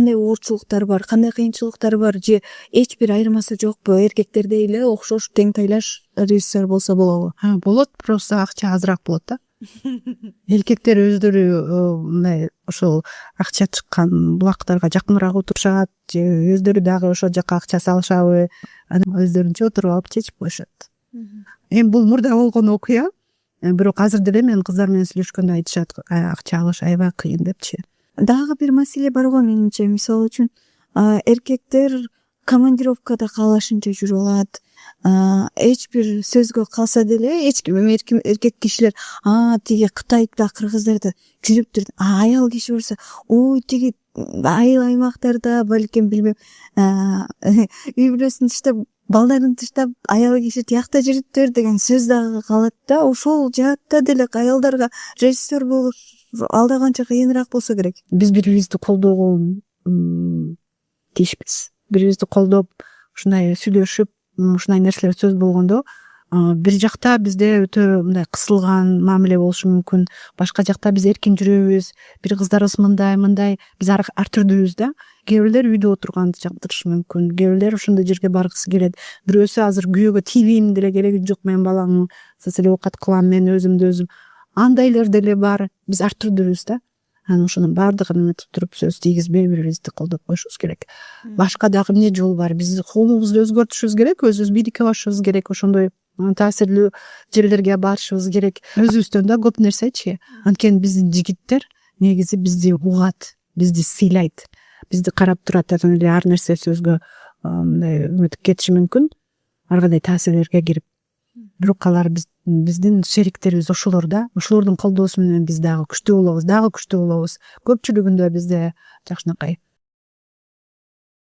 кандай оорчулуктар бар, кандай кыйынчылыктар бар, же эч бир айырмасы жокпу? Эркектердей эле окшош тең тайлаш режиссер болсо болобу? Болот, просто акча азыраак болот да. Эркектер өздөрү мындай ошол акча чыккан булактарга жакыныраак отурушат, же өздөрү дагы ошол жака акча салышабы, анан өздөрүнчө отуруп алып чечип коюшат. Эми бул мурда болгон окуя, бирок азыр деле мен кыздар менен сүйлөшкөндө айтышат, акча алыш аябай кыйын депчи. Дагы бир маселе бар го менимче. Мисалы үчүн эркектер командировкада каалашынча жүрүп алат. Эч бир сөзгө калса деле эч ким эркек кишилер тиги Кытайда, Кыргыздарда жүрүптүр. Аял киши болсо ой тиги айыл аймактарда балким билбем үй бүлөсүн таштап, балдарын таштап аял киши тиякта жүрүптүр деген сөз дагы калат да. Ошол жаатта деле аялдарга режиссер болуш алда канча кыйыныраак болсо керек. Биз бири бирибизди колдогон тийишпиз. Бири бирибизди колдоп, ушундай сүйлөшүп, ушундай нерселер сөз болгондо бир жакта бизде өтө мындай кысылган мамиле болушу мүмкүн. Башка жакта биз эркин жүрөбүз. Бир кыздарыбыз мындай, биз ар түрдүүбүз да. Кээ бирлер үйдө отурганды жактырышы мүмкүн. Кээ бирлер ошондой жерге баргысы келет. Бирөөсү азыр күйөөгө тийбейм деле, кереги жок, мен балаңы эле оокат кылам, мен өзүмдү өзүм. Андайлар деле бар. Биз ар түрдүүбүз да. Анан ошонун баардыгын эметип туруп сөз тийгизбей бири бирибизди колдоп коюшубуз керек. Башка дагы эмне жол бар? Биз колубузду өзгөртүшүбүз керек, өзүбүз бийликке барышыбыз керек, ошондой таасирлүү жерлерге барышыбыз керек. Өзүбүздөн да көп нерсечи. Анткени биздин жигиттер негизи бизди угат, бизди сыйлайт, бизди карап турат. Анан эле ар нерсе сөзгө мындай өтүп кетиши мүмкүн, ар кандай таасирлерге кирип. Бирок алар биздин шериктерибиз ошолор да. Ошолордун колдоосу менен биз дагы күчтүү болобуз. Көпчүлүгүндө бизде жакшынакай